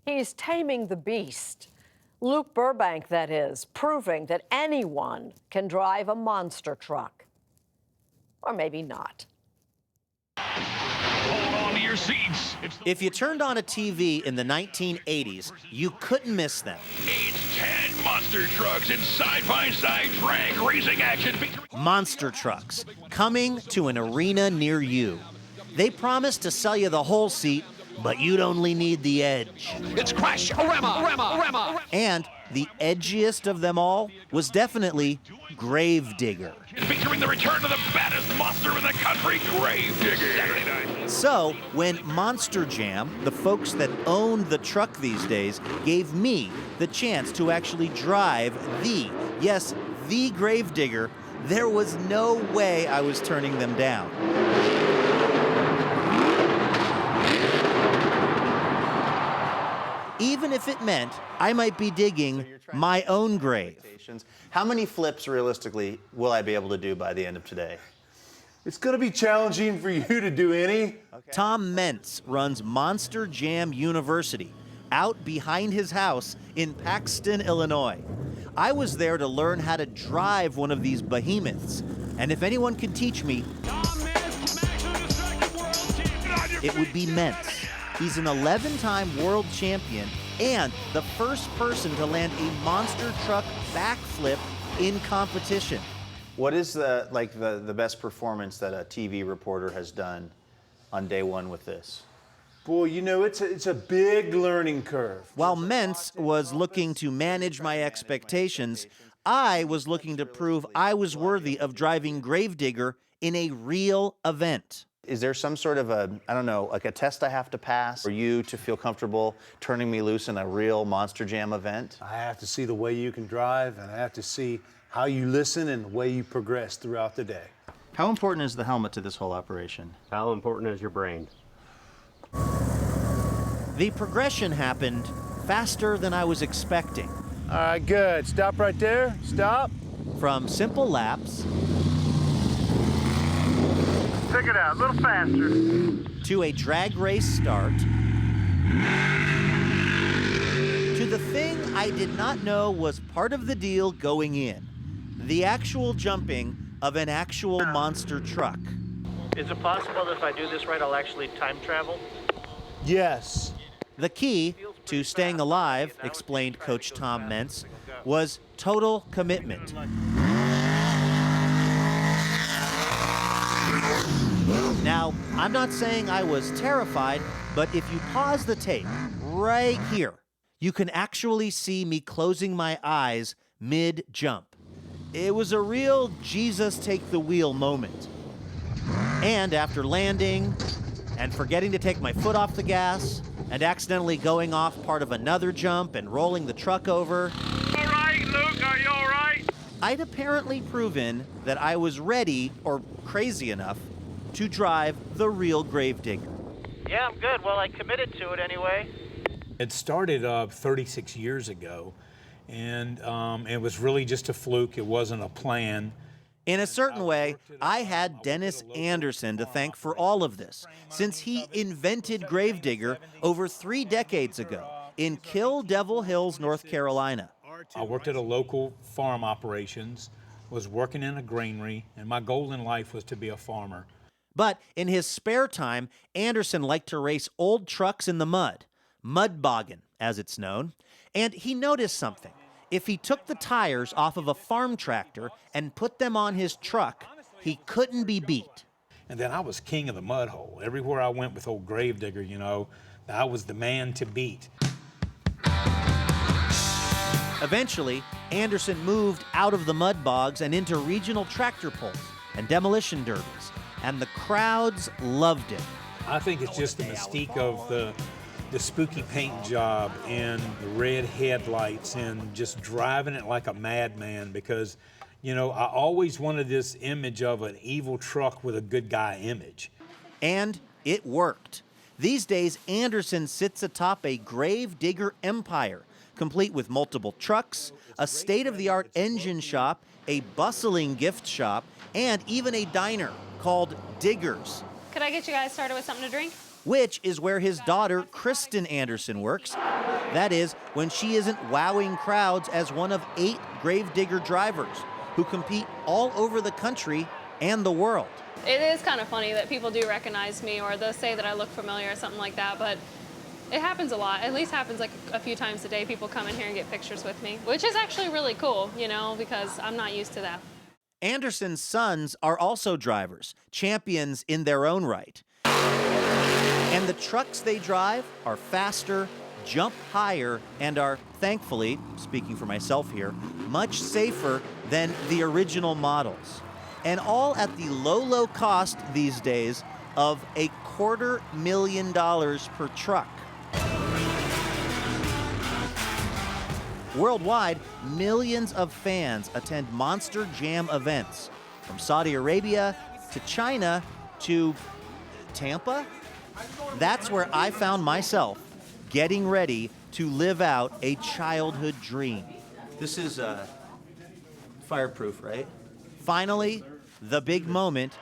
He's taming the beast. Luke Burbank, that is, proving that anyone can drive a monster truck. Or maybe not. Hold on to your seats. If you turned on a TV in the 1980s, you couldn't miss them. It's 10 monster trucks in side-by-side drag racing action. Monster trucks, coming to an arena near you. They promise to sell you the whole seat, but you'd only need the edge. It's Crash-O-Rama. And the edgiest of them all was definitely Gravedigger. Featuring the return of the baddest monster in the country, Gravedigger. Saturday night. So, when Monster Jam, the folks that owned the truck these days, gave me the chance to actually drive the Gravedigger, there was no way I was turning them down. Even if it meant I might be digging my own grave. How many flips, realistically, will I be able to do by the end of today? It's going to be challenging for you to do any. Tom Mentz runs Monster Jam University out behind his house in Paxton, Illinois. I was there to learn how to drive one of these behemoths. And if anyone could teach me, it would be Mentz. He's an 11-time world champion and the first person to land a monster truck backflip in competition. What is the best performance that a TV reporter has done on day one with this? Boy, you know, it's a big learning curve. While Mentz was looking to manage my expectations, I was looking to prove I was worthy of driving Gravedigger in a real event. Is there some sort of a test I have to pass for you to feel comfortable turning me loose in a real Monster Jam event? I have to see the way you can drive, and I have to see how you listen and the way you progress throughout the day. How important is the helmet to this whole operation? How important is your brain? The progression happened faster than I was expecting. All right, good. Stop right there. Stop. From simple laps Take it out, a little faster. to a drag race start to the thing I did not know was part of the deal going in, the actual jumping of an actual monster truck. Is it possible that if I do this right, I'll actually time travel? Yes. The key to staying alive, explained Coach Tom Mentz, was total commitment. Now, I'm not saying I was terrified, but if you pause the tape right here, you can actually see me closing my eyes mid-jump. It was a real Jesus take the wheel moment. And after landing and forgetting to take my foot off the gas and accidentally going off part of another jump and rolling the truck over, All right, Luke, are you all right? I'd apparently proven that I was ready, or crazy enough, to drive the real Gravedigger. Yeah, I'm good. Well, I committed to it anyway. It started 36 years ago, and it was really just a fluke. It wasn't a plan. In a certain way, I had Dennis Anderson to thank for all of this, since he invented Gravedigger over 3 decades ago in Kill Devil Hills, North Carolina. I worked at a local farm operations, was working in a granary, and my goal in life was to be a farmer. But in his spare time, Anderson liked to race old trucks in the mud boggin, as it's known, and he noticed something. If he took the tires off of a farm tractor and put them on his truck, he couldn't be beat. And then I was king of the mud hole. Everywhere I went with old Gravedigger, you know, I was the man to beat. Eventually, Anderson moved out of the mud bogs and into regional tractor pulls and demolition derbies, and the crowds loved it. I think it's just the mystique of the spooky paint job and the red headlights and just driving it like a madman, because, you know, I always wanted this image of an evil truck with a good guy image. And it worked. These days, Anderson sits atop a Gravedigger empire, complete with multiple trucks, a state-of-the-art engine shop, a bustling gift shop, and even a diner called Diggers. Could I get you guys started with something to drink? which is where his daughter, Kristen Anderson, works. That is, when she isn't wowing crowds as one of 8 gravedigger drivers who compete all over the country and the world. It is kind of funny that people do recognize me, or they'll say that I look familiar or something like that, but it happens a lot. At least happens like a few times a day. People come in here and get pictures with me, which is actually really cool, you know, because I'm not used to that. Anderson's sons are also drivers, champions in their own right. And the trucks they drive are faster, jump higher, and are, thankfully, speaking for myself here, much safer than the original models. And all at the low, low cost these days of $250,000 per truck. Worldwide, millions of fans attend Monster Jam events, from Saudi Arabia to China to Tampa. That's where I found myself getting ready to live out a childhood dream. This is fireproof, right? Finally, the big moment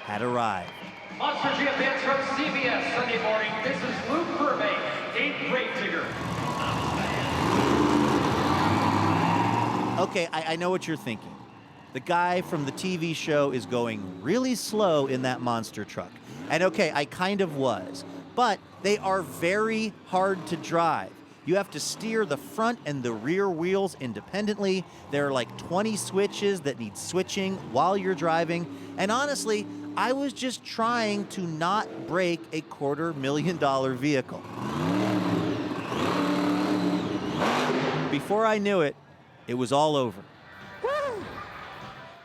had arrived. Monster Jam dance from CBS Sunday Morning. This is Luke Burbank, 8th Gravedigger. Okay, I know what you're thinking. The guy from the TV show is going really slow in that monster truck. And okay, I kind of was. But they are very hard to drive. You have to steer the front and the rear wheels independently. There are like 20 switches that need switching while you're driving. And honestly, I was just trying to not break a $250,000 vehicle. Before I knew it, it was all over.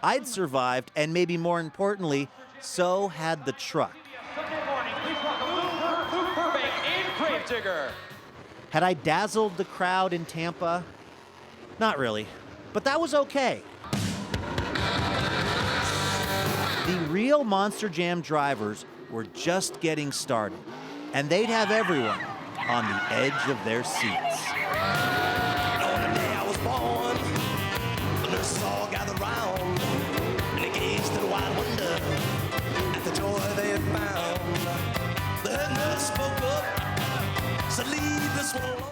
I'd survived, and maybe more importantly, so had the truck. Sunday Morning, please welcome Luke Burbank, 8th Gravedigger. Had I dazzled the crowd in Tampa? Not really, but that was okay. The real Monster Jam drivers were just getting started, and they'd have everyone on the edge of their seats. On the day I was born, the nurses all gathered round, and they gazed in wild wonder at the joy they had found. The head nurse spoke up, said, "Leave this one alone."